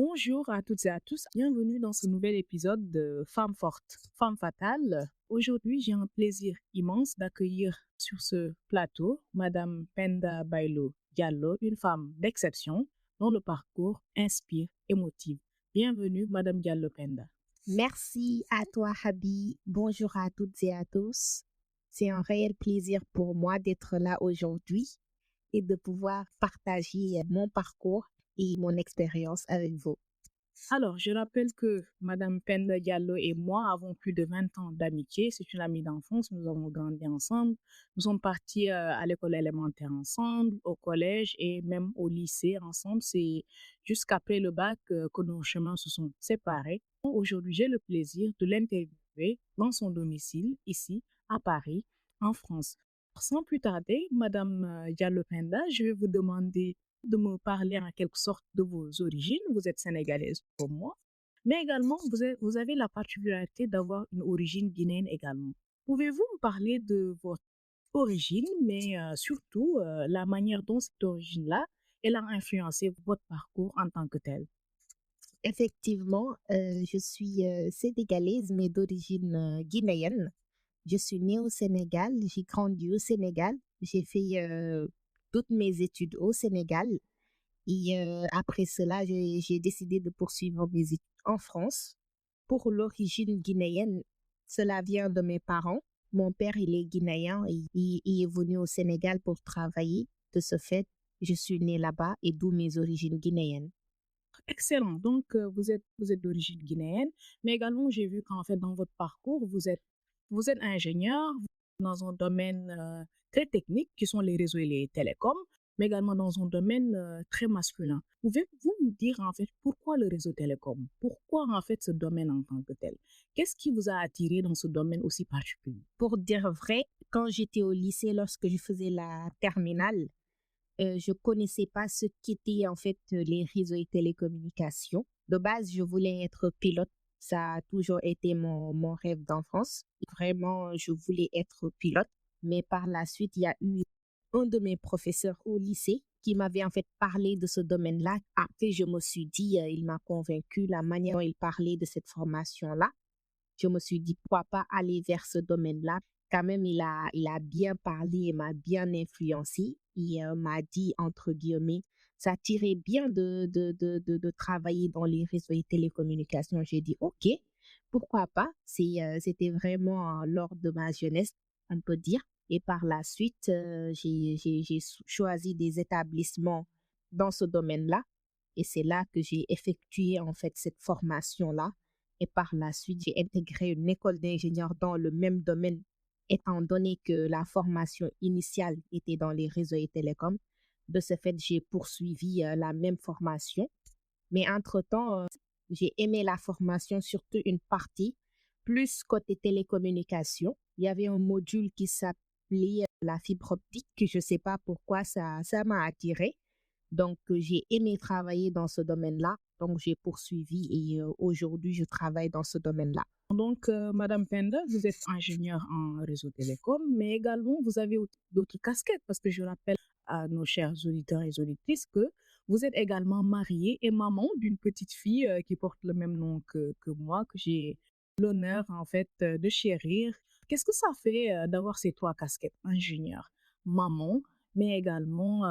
Bonjour à toutes et à tous, bienvenue dans ce nouvel épisode de Femmes fortes, Femmes fatales. Aujourd'hui, j'ai un plaisir immense d'accueillir sur ce plateau Madame Penda Bailo Diallo, une femme d'exception dont le parcours inspire et motive. Bienvenue Madame Diallo Penda. Merci à toi, Habi. Bonjour à toutes et à tous. C'est un réel plaisir pour moi d'être là aujourd'hui et de pouvoir partager mon parcours et mon expérience avec vous. Alors, je rappelle que Madame Penda Diallo et moi avons plus de 20 ans d'amitié. C'est une amie d'enfance. Nous avons grandi ensemble. Nous sommes partis à l'école élémentaire ensemble, au collège et même au lycée ensemble. C'est jusqu'après le bac que nos chemins se sont séparés. Aujourd'hui, j'ai le plaisir de l'interviewer dans son domicile, ici, à Paris, en France. Sans plus tarder, Madame Diallo Penda, je vais vous demander de me parler en quelque sorte de vos origines. Vous êtes sénégalaise comme moi, mais également vous avez la particularité d'avoir une origine guinéenne également. Pouvez-vous me parler de votre origine, mais surtout la manière dont cette origine-là, elle a influencé votre parcours en tant que tel? Effectivement, je suis sénégalaise, mais d'origine guinéenne. Je suis née au Sénégal, j'ai grandi au Sénégal, j'ai fait toutes mes études au Sénégal. Et après cela, j'ai décidé de poursuivre mes études en France. Pour l'origine guinéenne, cela vient de mes parents. Mon père, il est guinéen et il est venu au Sénégal pour travailler. De ce fait, je suis née là-bas et d'où mes origines guinéennes. Excellent. Donc, vous êtes d'origine guinéenne, mais également, j'ai vu qu'en fait, dans votre parcours, vous êtes ingénieur dans un domaine très technique, qui sont les réseaux et les télécoms, mais également dans un domaine très masculin. Pouvez-vous me dire, en fait, pourquoi le réseau télécom? Pourquoi, en fait, ce domaine en tant que tel? Qu'est-ce qui vous a attiré dans ce domaine aussi particulier? Pour dire vrai, quand j'étais au lycée, lorsque je faisais la terminale, je connaissais pas ce qu'étaient en fait les réseaux et télécommunications. De base, je voulais être pilote. Ça a toujours été mon rêve d'enfance. Vraiment, je voulais être pilote. Mais par la suite, il y a eu un de mes professeurs au lycée qui m'avait en fait parlé de ce domaine-là. Après, je me suis dit, il m'a convaincu la manière dont il parlait de cette formation-là. Je me suis dit, pourquoi pas aller vers ce domaine-là. Quand même, il a bien parlé et m'a bien influencé. Il m'a dit, entre guillemets, ça tirait bien de travailler dans les réseaux et télécommunications. J'ai dit, OK, pourquoi pas? C'était vraiment lors de ma jeunesse, on peut dire. Et par la suite, j'ai choisi des établissements dans ce domaine-là. Et c'est là que j'ai effectué en fait cette formation-là. Et par la suite, j'ai intégré une école d'ingénieur dans le même domaine, étant donné que la formation initiale était dans les réseaux et télécoms. De ce fait, j'ai poursuivi la même formation. Mais entre-temps, j'ai aimé la formation, surtout une partie, plus côté télécommunication. Il y avait un module qui s'appelait la fibre optique, que je ne sais pas pourquoi ça m'a attiré. Donc, j'ai aimé travailler dans ce domaine-là. Donc, j'ai poursuivi et aujourd'hui, je travaille dans ce domaine-là. Donc, Madame Penda, vous êtes ingénieure en réseau télécom, mais également vous avez d'autres casquettes, parce que je rappelle à nos chers auditeurs et auditrices que vous êtes également mariée et maman d'une petite fille qui porte le même nom que moi, que j'ai l'honneur en fait de chérir. Qu'est-ce que ça fait d'avoir ces trois casquettes, ingénieure, maman, mais également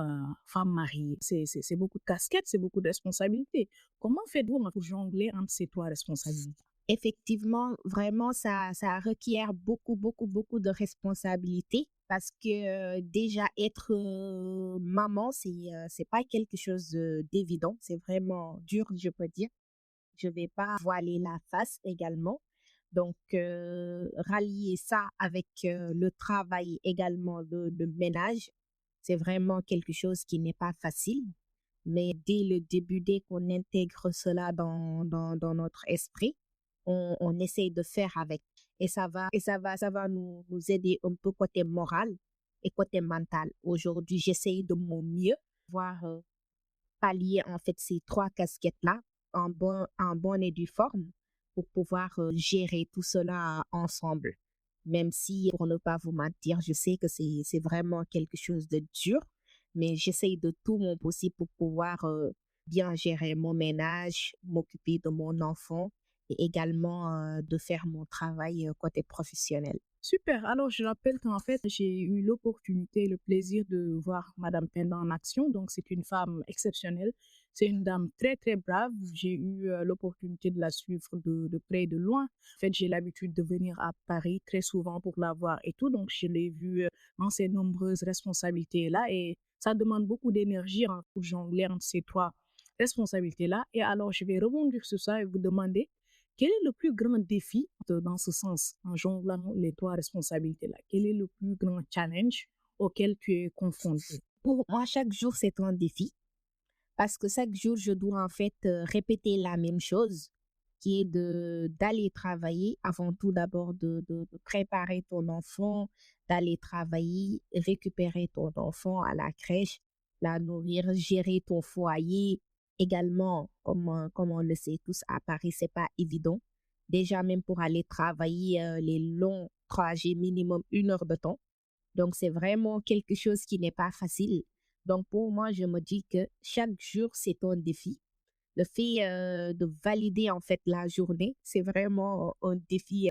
femme mariée? C'est beaucoup de casquettes, c'est beaucoup de responsabilités. Comment faites-vous pour jongler entre ces trois responsabilités? Effectivement, vraiment, ça requiert beaucoup, beaucoup, beaucoup de responsabilités parce que déjà être maman, c'est pas quelque chose d'évident. C'est vraiment dur, je peux dire. Je vais pas voiler la face également. Donc, rallier ça avec le travail également de ménage, c'est vraiment quelque chose qui n'est pas facile. Mais dès le début, dès qu'on intègre cela dans notre esprit, on essaye de faire avec. Et ça va nous aider un peu côté moral et côté mental. Aujourd'hui, j'essaye de mon mieux voir pallier en fait ces trois casquettes-là en bonne et due forme pour pouvoir gérer tout cela ensemble. Même si, pour ne pas vous mentir, je sais que c'est vraiment quelque chose de dur, mais j'essaye de tout mon possible pour pouvoir bien gérer mon ménage, m'occuper de mon enfant et également de faire mon travail côté professionnel. Super. Alors, je rappelle qu'en fait, j'ai eu l'opportunité et le plaisir de voir Madame Penda en action. Donc, c'est une femme exceptionnelle. C'est une dame très, très brave. J'ai eu l'opportunité de la suivre de près et de loin. En fait, j'ai l'habitude de venir à Paris très souvent pour la voir et tout. Donc, je l'ai vue dans ces nombreuses responsabilités-là. Et ça demande beaucoup d'énergie hein, pour jongler entre ces trois responsabilités-là. Et alors, je vais rebondir sur ça et vous demander quel est le plus grand défi dans ce sens, en jonglant les trois responsabilités-là? Quel est le plus grand challenge auquel tu es confronté? Pour moi, chaque jour, c'est un défi parce que chaque jour, je dois en fait répéter la même chose, qui est d'aller travailler, avant tout d'abord de préparer ton enfant, d'aller travailler, récupérer ton enfant à la crèche, la nourrir, gérer ton foyer. Également, comme on le sait tous, à Paris, c'est pas évident. Déjà, même pour aller travailler, les longs trajets, minimum 1 heure de temps. Donc, c'est vraiment quelque chose qui n'est pas facile. Donc, pour moi, je me dis que chaque jour, c'est un défi. Le fait de valider en fait la journée, c'est vraiment un défi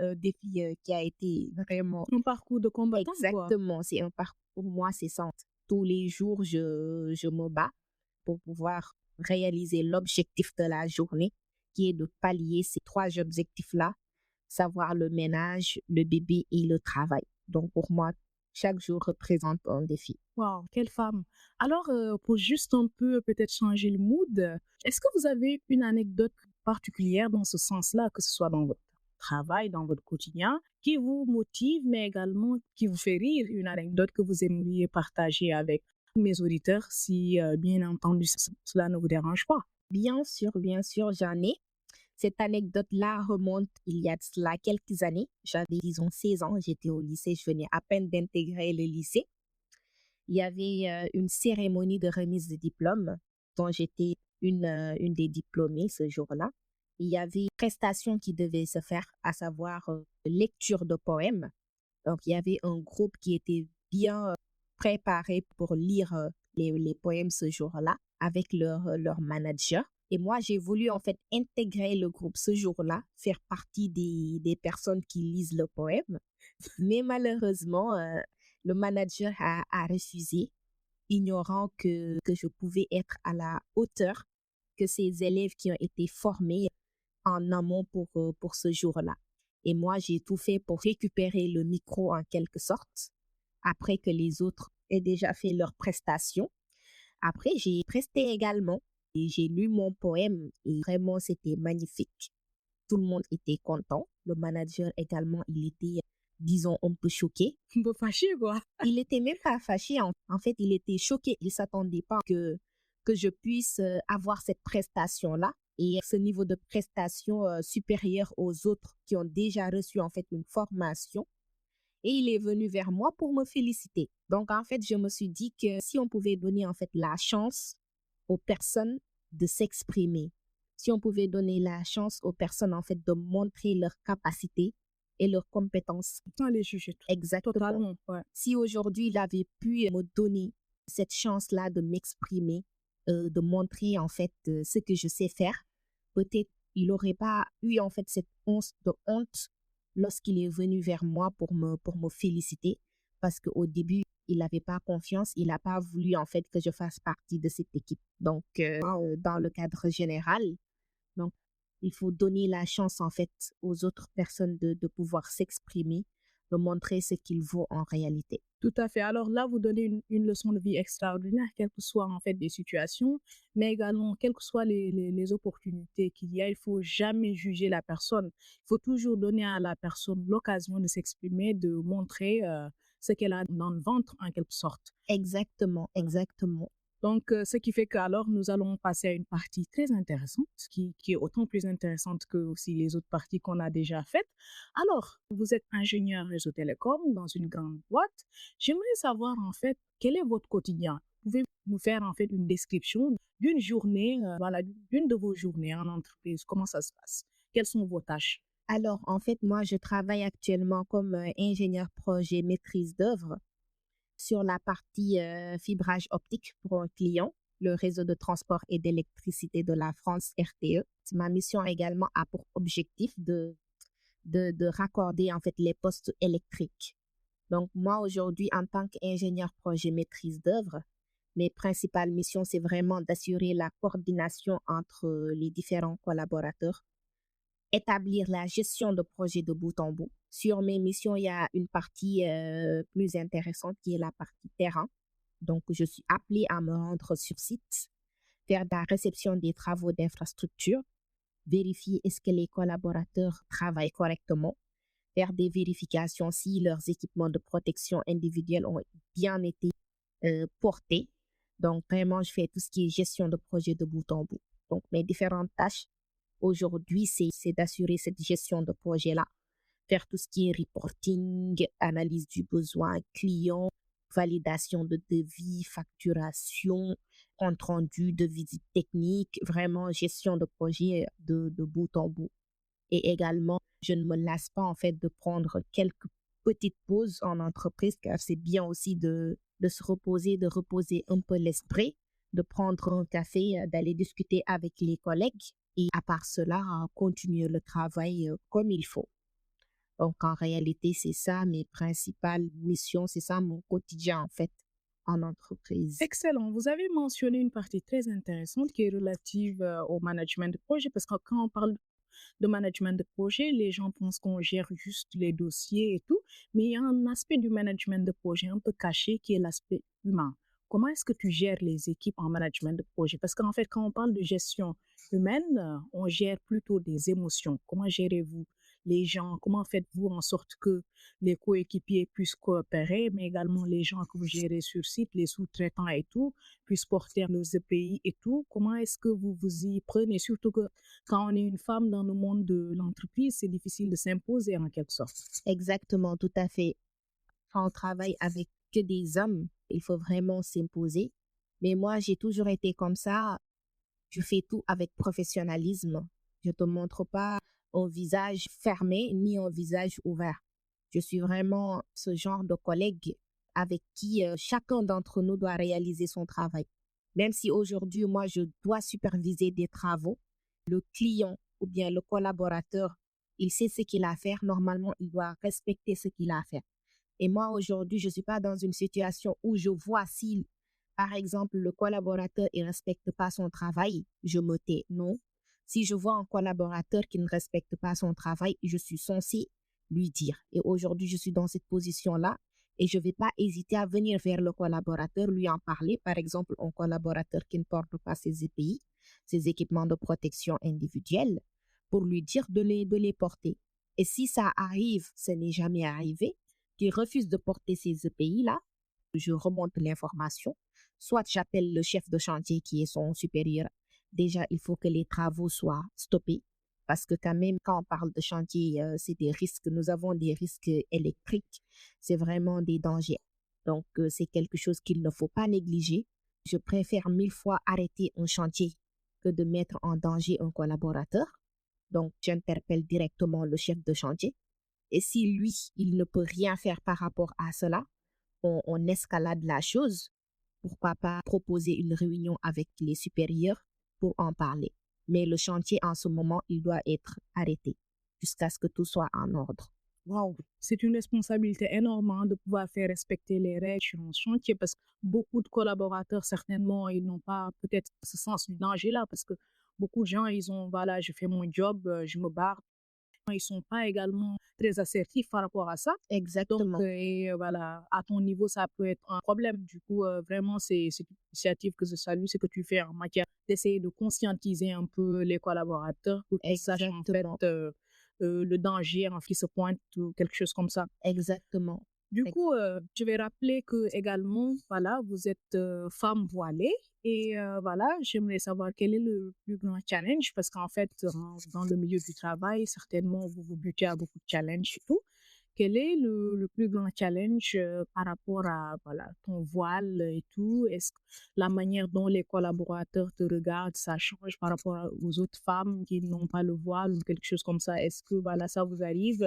qui a été vraiment Un parcours de combattant, quoi. exactement. C'est un parcours pour moi, c'est ça. Tous les jours, je me bats pour pouvoir réaliser l'objectif de la journée, qui est de pallier ces 3 objectifs-là, savoir le ménage, le bébé et le travail. Donc, pour moi, chaque jour représente un défi. Wow, quelle femme. Alors, pour juste un peu peut-être changer le mood, est-ce que vous avez une anecdote particulière dans ce sens-là, que ce soit dans votre travail, dans votre quotidien, qui vous motive, mais également qui vous fait rire, une anecdote que vous aimeriez partager avec mes auditeurs, si bien entendu cela ne vous dérange pas? Bien sûr, j'en ai. Cette anecdote-là remonte il y a de cela quelques années. J'avais, disons, 16 ans, j'étais au lycée, je venais à peine d'intégrer le lycée. Il y avait une cérémonie de remise de diplôme dont j'étais une des diplômées ce jour-là. Il y avait une prestation qui devait se faire, à savoir lecture de poèmes. Donc, il y avait un groupe qui était bien préparé pour lire les poèmes ce jour-là avec leur manager. Et moi, j'ai voulu en fait intégrer le groupe ce jour-là, faire partie des personnes qui lisent le poème. Mais malheureusement, le manager a refusé, ignorant que je pouvais être à la hauteur que ces élèves qui ont été formés en amont pour ce jour-là. Et moi, j'ai tout fait pour récupérer le micro en quelque sorte, après que les autres aient déjà fait leur prestation. Après, j'ai presté également et j'ai lu mon poème et vraiment, c'était magnifique. Tout le monde était content. Le manager également, il était, disons, un peu choqué. Un peu fâché, quoi. Il était même pas fâché. En fait, il était choqué. Il s'attendait pas que je puisse avoir cette prestation-là et ce niveau de prestation supérieur aux autres qui ont déjà reçu en fait une formation. Et il est venu vers moi pour me féliciter. Donc, en fait, je me suis dit que si on pouvait donner en fait la chance aux personnes de s'exprimer, si on pouvait donner la chance aux personnes en fait de montrer leurs capacités et leurs compétences. Sans les juger. Exactement. Totalement, ouais. Si aujourd'hui il avait pu me donner cette chance-là de m'exprimer, de montrer en fait ce que je sais faire, peut-être il n'aurait pas eu en fait cette once de honte lorsqu'il est venu vers moi pour me féliciter, parce qu'au début, il n'avait pas confiance, il n'a pas voulu en fait que je fasse partie de cette équipe. Donc, dans le cadre général, donc, il faut donner la chance en fait aux autres personnes de pouvoir s'exprimer, de montrer ce qu'il vaut en réalité. Tout à fait. Alors là, vous donnez une leçon de vie extraordinaire, quelles que soient en fait des situations, mais également quelles que soient les opportunités qu'il y a. Il faut jamais juger la personne. Il faut toujours donner à la personne l'occasion de s'exprimer, de montrer ce qu'elle a dans le ventre en quelque sorte. Exactement, exactement. Donc, ce qui fait qu'alors, nous allons passer à une partie très intéressante, qui est autant plus intéressante que aussi les autres parties qu'on a déjà faites. Alors, vous êtes ingénieur réseau télécom dans une grande boîte. J'aimerais savoir, en fait, quel est votre quotidien? Pouvez-vous nous faire, en fait, une description d'une journée, voilà, d'une de vos journées en entreprise? Comment ça se passe? Quelles sont vos tâches? Alors, en fait, moi, je travaille actuellement comme ingénieur projet maîtrise d'œuvre sur la partie fibrage optique pour un client. le réseau de transport et d'électricité de la France, RTE. Ma mission également a pour objectif de raccorder en fait les postes électriques. Donc moi aujourd'hui en tant qu'ingénieur projet maîtrise d'œuvre, mes principales missions c'est vraiment d'assurer la coordination entre les différents collaborateurs, établir la gestion de projet de bout en bout. Sur mes missions, il y a une partie plus intéressante qui est la partie terrain. Donc, je suis appelée à me rendre sur site, faire la réception des travaux d'infrastructure, vérifier est-ce que les collaborateurs travaillent correctement, faire des vérifications si leurs équipements de protection individuelle ont bien été portés. Donc, vraiment, je fais tout ce qui est gestion de projet de bout en bout. Donc, mes différentes tâches aujourd'hui, c'est d'assurer cette gestion de projet-là, faire tout ce qui est reporting, analyse du besoin client, validation de devis, facturation, compte rendu de visite technique, vraiment gestion de projet de bout en bout. Et également, je ne me lasse pas en fait de prendre quelques petites pauses en entreprise car c'est bien aussi de se reposer, de reposer un peu l'esprit, de prendre un café, d'aller discuter avec les collègues et à part cela, continuer le travail comme il faut. Donc, en réalité, c'est ça mes principales missions, c'est ça mon quotidien, en fait, en entreprise. Excellent. Vous avez mentionné une partie très intéressante qui est relative au management de projet, parce que quand on parle de management de projet, les gens pensent qu'on gère juste les dossiers et tout, mais il y a un aspect du management de projet un peu caché qui est l'aspect humain. Comment est-ce que tu gères les équipes en management de projet? Parce qu'en fait, quand on parle de gestion humaine, on gère plutôt des émotions. Comment gérez-vous les gens? Comment faites-vous en sorte que les coéquipiers puissent coopérer, mais également les gens que vous gérez sur site, les sous-traitants et tout, puissent porter nos EPI et tout? Comment est-ce que vous vous y prenez? Surtout que quand on est une femme dans le monde de l'entreprise, c'est difficile de s'imposer en quelque sorte. Exactement, tout à fait. Quand on travaille avec que des hommes, il faut vraiment s'imposer. Mais moi, j'ai toujours été comme ça. Je fais tout avec professionnalisme. Je ne te montre pas un visage fermé ni un visage ouvert. Je suis vraiment ce genre de collègue avec qui chacun d'entre nous doit réaliser son travail. Même si aujourd'hui, moi, je dois superviser des travaux, le client ou bien le collaborateur, il sait ce qu'il a à faire. Normalement, il doit respecter ce qu'il a à faire. Et moi, aujourd'hui, je ne suis pas dans une situation où je vois si, par exemple, le collaborateur ne respecte pas son travail, je me tais. Non. Si je vois un collaborateur qui ne respecte pas son travail, je suis censée lui dire. Et aujourd'hui, je suis dans cette position-là et je ne vais pas hésiter à venir vers le collaborateur, lui en parler. Par exemple, un collaborateur qui ne porte pas ses EPI, ses équipements de protection individuelle, pour lui dire de les porter. Et si ça arrive, ce n'est jamais arrivé, qu'il refuse de porter ces EPI-là, je remonte l'information. Soit j'appelle le chef de chantier qui est son supérieur. Déjà, il faut que les travaux soient stoppés parce que quand même, quand on parle de chantier, c'est des risques. Nous avons des risques électriques. C'est vraiment des dangers. Donc, c'est quelque chose qu'il ne faut pas négliger. Je préfère 1000 fois arrêter un chantier que de mettre en danger un collaborateur. Donc, j'interpelle directement le chef de chantier. Et si lui, il ne peut rien faire par rapport à cela, on escalade la chose. Pourquoi pas proposer une réunion avec les supérieurs pour en parler. Mais le chantier, en ce moment, il doit être arrêté jusqu'à ce que tout soit en ordre. Wow, c'est une responsabilité énorme de pouvoir faire respecter les règles sur un chantier parce que beaucoup de collaborateurs, certainement, ils n'ont pas peut-être ce sens du danger-là parce que beaucoup de gens, ils ont, voilà, je fais mon job, je me barre. Ils sont pas également très assertifs par rapport à ça. Exactement. Donc, voilà, à ton niveau, ça peut être un problème. Du coup, vraiment, c'est une initiative que je salue, c'est que tu fais en matière d'essayer de conscientiser un peu les collaborateurs pour qu'ils sachent en fait le danger qui se pointe ou quelque chose comme ça. Exactement. Du coup, je vais rappeler que également, voilà, vous êtes femme voilée et voilà, j'aimerais savoir quel est le plus grand challenge parce qu'en fait, dans le milieu du travail, certainement, vous vous butez à beaucoup de challenges et tout. Quel est le plus grand challenge par rapport à voilà, ton voile et tout? Est-ce que la manière dont les collaborateurs te regardent, ça change par rapport aux autres femmes qui n'ont pas le voile ou quelque chose comme ça? Est-ce que voilà, ça vous arrive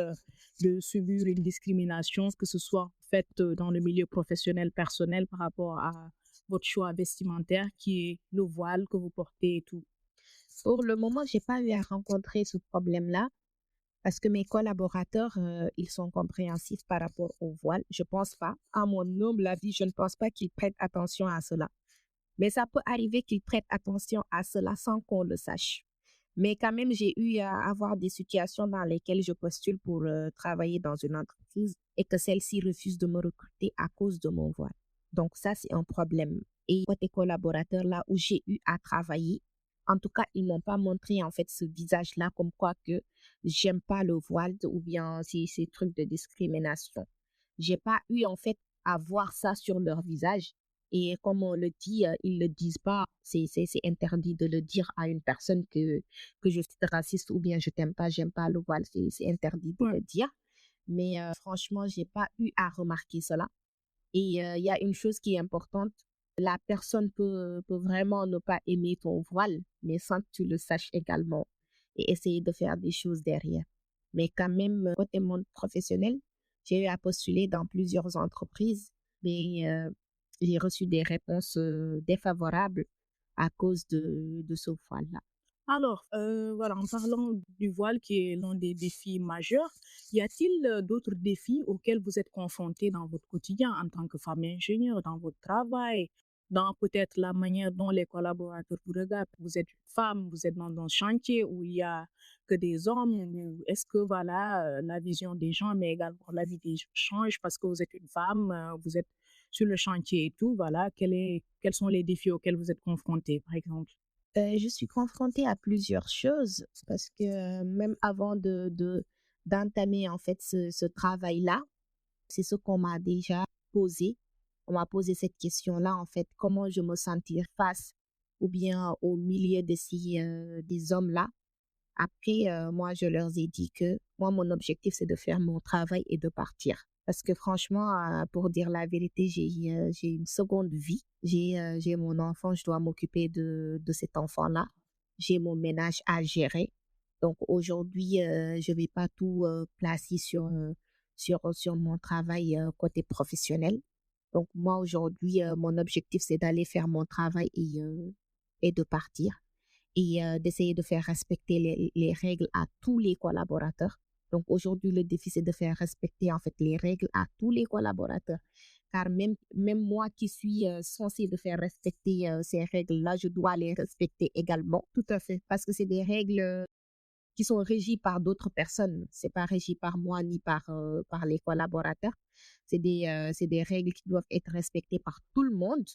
de subir une discrimination, que ce soit faite dans le milieu professionnel, personnel par rapport votre choix vestimentaire qui est le voile que vous portez et tout? Pour le moment, j'ai pas eu à rencontrer ce problème-là parce que mes collaborateurs, ils sont compréhensifs par rapport au voile. Je pense pas. À mon humble avis, je ne pense pas qu'ils prêtent attention à cela. Mais ça peut arriver qu'ils prêtent attention à cela sans qu'on le sache. Mais quand même, j'ai eu à avoir des situations dans lesquelles je postule pour travailler dans une entreprise et que celle-ci refuse de me recruter à cause de mon voile. Donc ça, c'est un problème. Et côté collaborateurs, là où j'ai eu à travailler, en tout cas, ils m'ont pas montré en fait ce visage-là comme quoi que j'aime pas le voile ou bien ces trucs de discrimination. J'ai pas eu en fait à voir ça sur leur visage. Et comme on le dit, ils le disent pas. C'est interdit de le dire à une personne que je suis raciste ou bien je t'aime pas, j'aime pas le voile. C'est interdit de Ouais. le dire. Mais franchement, j'ai pas eu à remarquer cela. Et il y a une chose qui est importante. La personne peut vraiment ne pas aimer ton voile, mais sans que tu le saches également et essayer de faire des choses derrière. Mais quand même, côté monde professionnel, j'ai eu à postuler dans plusieurs entreprises, mais j'ai reçu des réponses défavorables à cause de ce voile-là. Alors, voilà, en parlant du voile qui est l'un des défis majeurs, y a-t-il d'autres défis auxquels vous êtes confrontés dans votre quotidien en tant que femme ingénieure, dans votre travail, dans peut-être la manière dont les collaborateurs vous regardent? Vous êtes une femme, vous êtes dans un chantier où il y a que des hommes. Ou est-ce que, voilà, la vision des gens, mais également la vie des gens change parce que vous êtes une femme, vous êtes sur le chantier et tout, voilà, quels sont les défis auxquels vous êtes confrontés, par exemple? Je suis confrontée à plusieurs choses parce que même avant d'entamer en fait ce travail-là, c'est ce qu'on m'a déjà posé. On m'a posé cette question-là en fait, comment je me sentir face ou bien au milieu des hommes-là. Après, moi, je leur ai dit que moi, mon objectif, c'est de faire mon travail et de partir. Parce que franchement, pour dire la vérité, j'ai une seconde vie. J'ai mon enfant, je dois m'occuper de cet enfant-là. J'ai mon ménage à gérer. Donc aujourd'hui, je vais pas tout placer sur mon travail côté professionnel. Donc moi, aujourd'hui, mon objectif, c'est d'aller faire mon travail et de partir et d'essayer de faire respecter les règles à tous les collaborateurs. Donc aujourd'hui, le défi, c'est de faire respecter en fait les règles à tous les collaborateurs. Car même moi qui suis censée de faire respecter ces règles-là, je dois les respecter également. Tout à fait. Parce que c'est des règles qui sont régies par d'autres personnes. C'est pas régi par moi ni par les collaborateurs. C'est des règles qui doivent être respectées par tout le monde.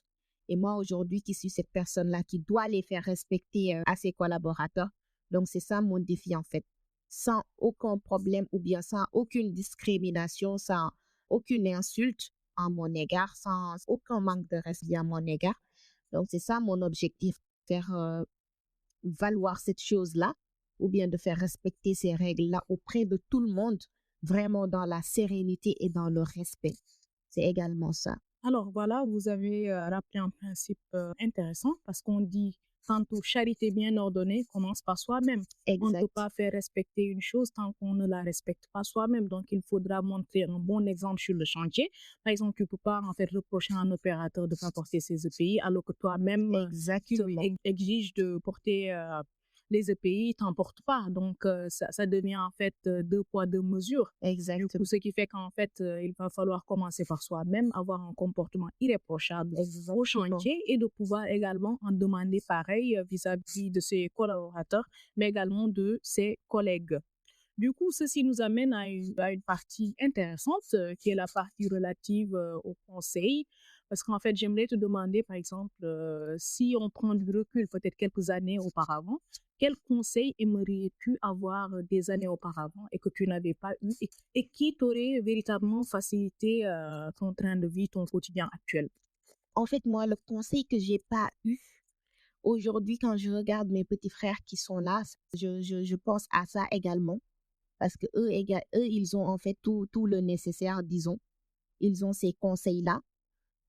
Et moi, aujourd'hui, qui suis cette personne-là qui doit les faire respecter à ses collaborateurs. Donc, c'est ça mon défi, en fait. Sans aucun problème ou bien sans aucune discrimination, sans aucune insulte à mon égard, sans aucun manque de respect à mon égard. Donc, c'est ça mon objectif, faire valoir cette chose-là ou bien de faire respecter ces règles-là auprès de tout le monde, vraiment dans la sérénité et dans le respect. C'est également ça. Alors voilà, vous avez rappelé un principe intéressant parce qu'on dit tantôt charité bien ordonnée commence par soi-même. On ne peut Exact. pas faire respecter une chose tant qu'on ne la respecte pas soi-même. Donc il faudra montrer un bon exemple sur le chantier. Par exemple, tu ne peux pas en fait reprocher à un opérateur de ne pas porter ses EPI alors que toi-même tu lui Exactement. exiges de porter les EPI, t'en portes pas. Donc ça devient en fait deux poids deux mesures. Du coup, Exactement. ce qui fait qu'en fait, il va falloir commencer par soi-même, avoir un comportement irréprochable au Exactement. chantier et de pouvoir également en demander pareil vis-à-vis de ses collaborateurs, mais également de ses collègues. Du coup, ceci nous amène à une partie intéressante qui est la partie relative au conseil. Parce qu'en fait, j'aimerais te demander, par exemple, si on prend du recul peut-être quelques années auparavant, quel conseil aimerais-tu avoir des années auparavant et que tu n'avais pas eu et qui t'aurait véritablement facilité ton train de vie, ton quotidien actuel? En fait, moi, le conseil que j'ai pas eu aujourd'hui, quand je regarde mes petits frères qui sont là, je pense à ça également. Parce que eux, ils ont en fait tout le nécessaire, disons. Ils ont ces conseils-là.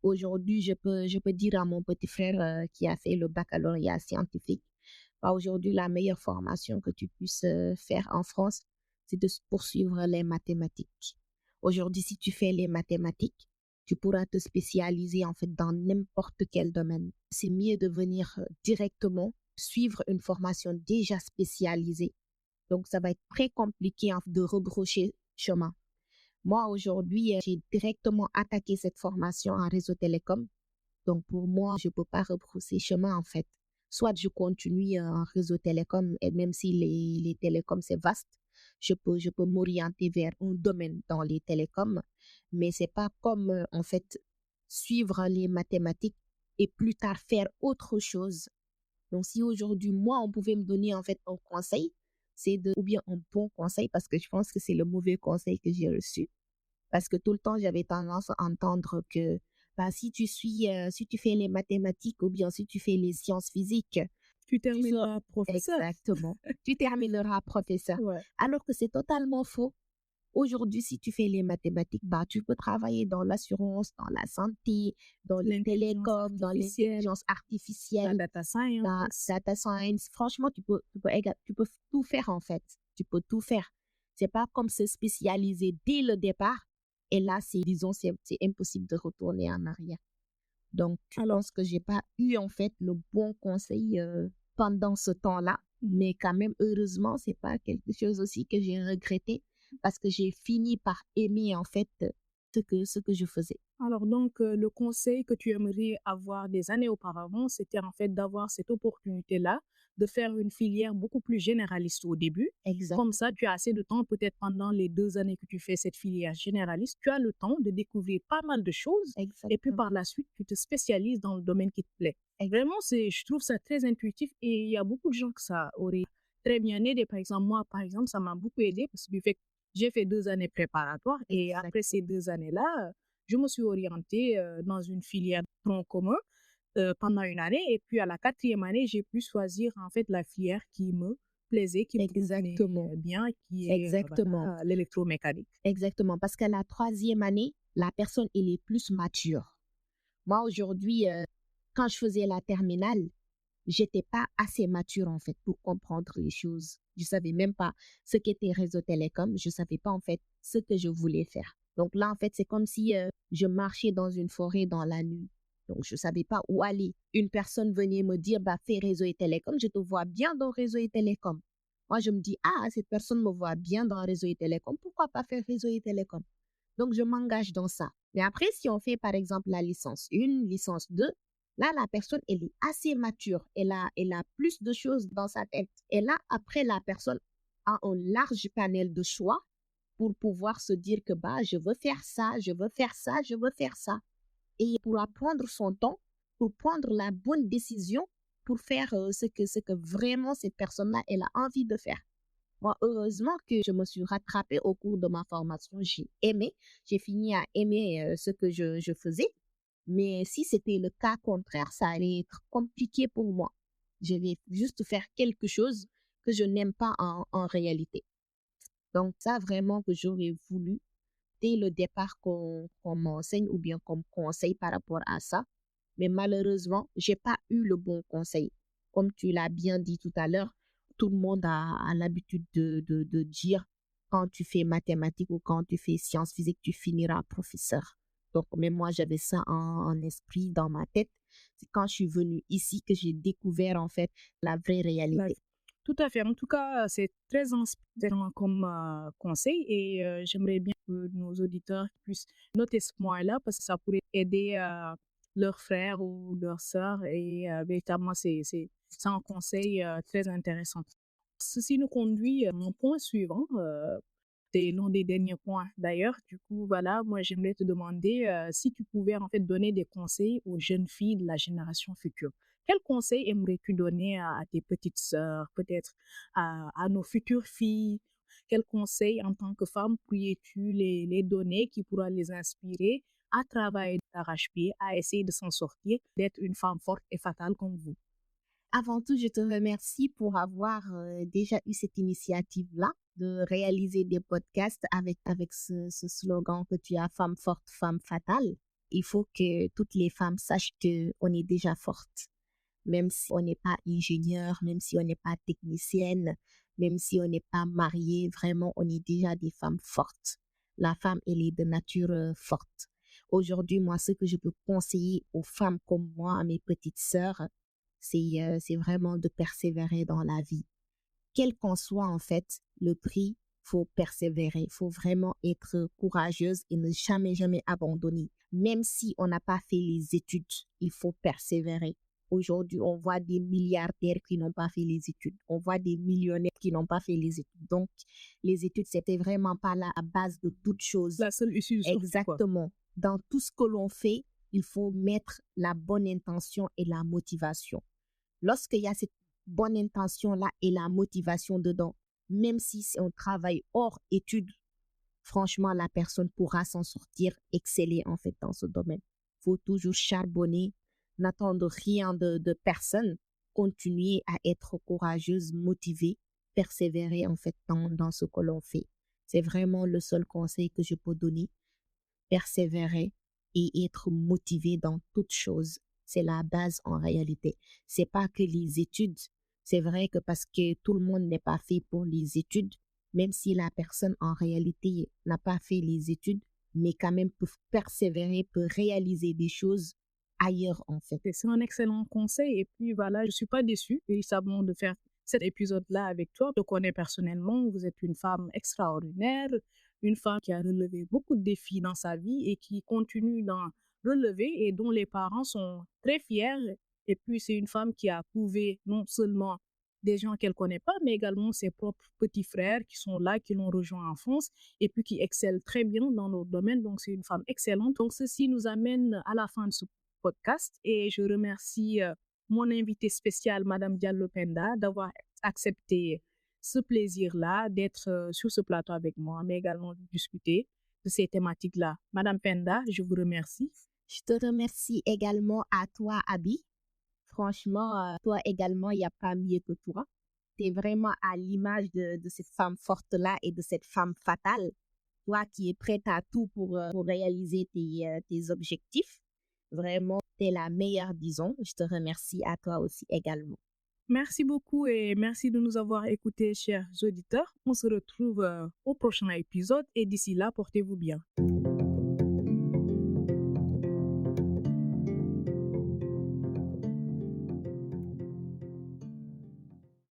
Aujourd'hui, je peux dire à mon petit frère qui a fait le baccalauréat scientifique, bah, aujourd'hui, la meilleure formation que tu puisses faire en France, c'est de poursuivre les mathématiques. Aujourd'hui, si tu fais les mathématiques, tu pourras te spécialiser en fait dans n'importe quel domaine. C'est mieux de venir directement suivre une formation déjà spécialisée. Donc, ça va être très compliqué de rebrocher chemin. Moi, aujourd'hui, j'ai directement attaqué cette formation en réseau télécom. Donc, pour moi, je ne peux pas rebrousser chemin, en fait. Soit je continue en réseau télécom, et même si les télécoms, c'est vaste, je peux m'orienter vers un domaine dans les télécoms, mais c'est pas comme, en fait, suivre les mathématiques et plus tard faire autre chose. Donc, si aujourd'hui, moi, on pouvait me donner, en fait, un conseil, ou bien un bon conseil, parce que je pense que c'est le mauvais conseil que j'ai reçu. Parce que tout le temps, j'avais tendance à entendre que bah, si tu fais les mathématiques ou bien si tu fais les sciences physiques, Tu tu seras termineras professeur. exactement, tu termineras professeur. Ouais. Alors que c'est totalement faux. Aujourd'hui, si tu fais les mathématiques, bah, tu peux travailler dans l'assurance, dans la santé, dans les L'intelligence télécoms, dans artificielle, l'intelligence la artificielle, data la science. data science. Franchement, tu peux tout faire en fait. Tu peux tout faire. C'est pas comme se spécialiser dès le départ. Et là, c'est impossible de retourner en arrière. Donc, je pense que j'ai pas eu en fait le bon conseil pendant ce temps-là. Mais quand même, heureusement, c'est pas quelque chose aussi que j'ai regretté parce que j'ai fini par aimer en fait ce que je faisais. Alors donc, le conseil que tu aimerais avoir des années auparavant, c'était en fait d'avoir cette opportunité-là, de faire une filière beaucoup plus généraliste au début. Exact, Comme ça, tu as assez de temps, peut-être pendant les 2 années que tu fais cette filière généraliste, tu as le temps de découvrir pas mal de choses et puis exactement. par la suite, tu te spécialises dans le domaine qui te plaît. Et vraiment, je trouve ça très intuitif et il y a beaucoup de gens que ça aurait très bien aidé. Par exemple, moi, par exemple, ça m'a beaucoup aidé parce que du fait que j'ai fait 2 années préparatoires et Exact. après ces 2 années-là, je me suis orientée dans une filière tronc commun pendant une année. Et puis, à la 4e année, j'ai pu choisir en fait la filière qui me plaisait, qui me convenait Exactement. bien, qui est Exactement. l'électromécanique. Exactement. Parce qu'à la 3e année, la personne, elle est plus mature. Moi, aujourd'hui, quand je faisais la terminale, j'étais pas assez mature, en fait, pour comprendre les choses. Je savais même pas ce qu'était réseau télécom. Je savais pas, en fait, ce que je voulais faire. Donc là, en fait, c'est comme si je marchais dans une forêt dans la nuit. Donc, je savais pas où aller. Une personne venait me dire, bah, fais réseau et télécom. Je te vois bien dans réseau et télécom. Moi, je me dis, ah, cette personne me voit bien dans réseau et télécom. Pourquoi pas faire réseau et télécom? Donc, je m'engage dans ça. Mais après, si on fait, par exemple, la licence 1, licence 2, là, la personne, elle est assez mature. Elle a plus de choses dans sa tête. Et là, après, la personne a un large panel de choix pour pouvoir se dire que, bah, je veux faire ça, je veux faire ça, je veux faire ça. Et pour prendre son temps, pour prendre la bonne décision, pour faire ce que vraiment cette personne-là, elle a envie de faire. Moi, heureusement que je me suis rattrapée au cours de ma formation. J'ai aimé, j'ai fini à aimer ce que je faisais. Mais si c'était le cas contraire, ça allait être compliqué pour moi. Je vais juste faire quelque chose que je n'aime pas en réalité. Donc, ça vraiment que j'aurais voulu dès le départ qu'on m'enseigne ou bien qu'on me conseille par rapport à ça. Mais malheureusement, j'ai pas eu le bon conseil. Comme tu l'as bien dit tout à l'heure, tout le monde a l'habitude de dire quand tu fais mathématiques ou quand tu fais sciences physiques, tu finiras professeur. Donc, même moi, j'avais ça en esprit, dans ma tête. C'est quand je suis venue ici que j'ai découvert, en fait, la vraie réalité. Tout à fait. En tout cas, c'est très inspirant comme conseil et j'aimerais bien que nos auditeurs puissent noter ce point-là parce que ça pourrait aider leurs frères ou leurs sœurs et véritablement, c'est un conseil très intéressant. Ceci nous conduit à mon point suivant. C'est l'un des derniers points d'ailleurs. Du coup, voilà, moi, j'aimerais te demander si tu pouvais en fait donner des conseils aux jeunes filles de la génération future. Quels conseils aimerais-tu donner à tes petites sœurs, peut-être à nos futures filles? Quels conseils en tant que femme pourrais-tu les donner qui pourra les inspirer à travailler d'arrache-pied, à essayer de s'en sortir, d'être une femme forte et fatale comme vous? Avant tout, je te remercie pour avoir déjà eu cette initiative-là de réaliser des podcasts avec ce slogan que tu as, femme forte, femme fatale. Il faut que toutes les femmes sachent qu'on est déjà forte. Même si on n'est pas ingénieur, même si on n'est pas technicienne, même si on n'est pas mariée, vraiment, on est déjà des femmes fortes. La femme, elle est de nature forte. Aujourd'hui, moi, ce que je peux conseiller aux femmes comme moi, à mes petites sœurs, c'est vraiment de persévérer dans la vie. Quel qu'en soit, en fait, le prix, faut persévérer. Faut vraiment être courageuse et ne jamais, jamais abandonner. Même si on n'a pas fait les études, il faut persévérer. Aujourd'hui, on voit des milliardaires qui n'ont pas fait les études. On voit des millionnaires qui n'ont pas fait les études. Donc, les études, c'était vraiment pas la base de toute chose. La seule issue du sortie, quoi. Exactement. Dans tout ce que l'on fait, il faut mettre la bonne intention et la motivation. Lorsqu'il y a cette bonne intention-là et la motivation dedans, même si on travaille hors études, franchement, la personne pourra s'en sortir, exceller en fait dans ce domaine. Il faut toujours charbonner, n'attendre rien de personne, continuer à être courageuse, motivée, persévérer en fait dans ce que l'on fait. C'est vraiment le seul conseil que je peux donner. Persévérer et être motivé dans toute chose. C'est la base en réalité. C'est pas que les études. C'est vrai que parce que tout le monde n'est pas fait pour les études, même si la personne en réalité n'a pas fait les études, mais quand même peut persévérer, peut réaliser des choses ailleurs en fait. C'est un excellent conseil. Et puis voilà, je suis pas déçue véritablement de faire cet épisode-là avec toi. Je te connais personnellement, vous êtes une femme extraordinaire, une femme qui a relevé beaucoup de défis dans sa vie et qui continue d'en relever et dont les parents sont très fiers. Et puis c'est une femme qui a prouvé non seulement des gens qu'elle connaît pas, mais également ses propres petits frères qui sont là, qui l'ont rejoint en France et puis qui excellent très bien dans leur domaine. Donc c'est une femme excellente. Donc ceci nous amène à la fin de ce podcast et je remercie mon invité spécial, Madame Diallo Penda, d'avoir accepté ce plaisir-là d'être sur ce plateau avec moi, mais également de discuter de ces thématiques-là. Madame Penda, je vous remercie. Je te remercie également à toi, Abby. Franchement, toi également, il n'y a pas mieux que toi. Tu es vraiment à l'image de cette femme forte-là et de cette femme fatale. Toi qui es prête à tout pour réaliser tes objectifs. Vraiment, tu es la meilleure, disons. Je te remercie à toi aussi également. Merci beaucoup et merci de nous avoir écoutés, chers auditeurs. On se retrouve au prochain épisode et d'ici là, portez-vous bien.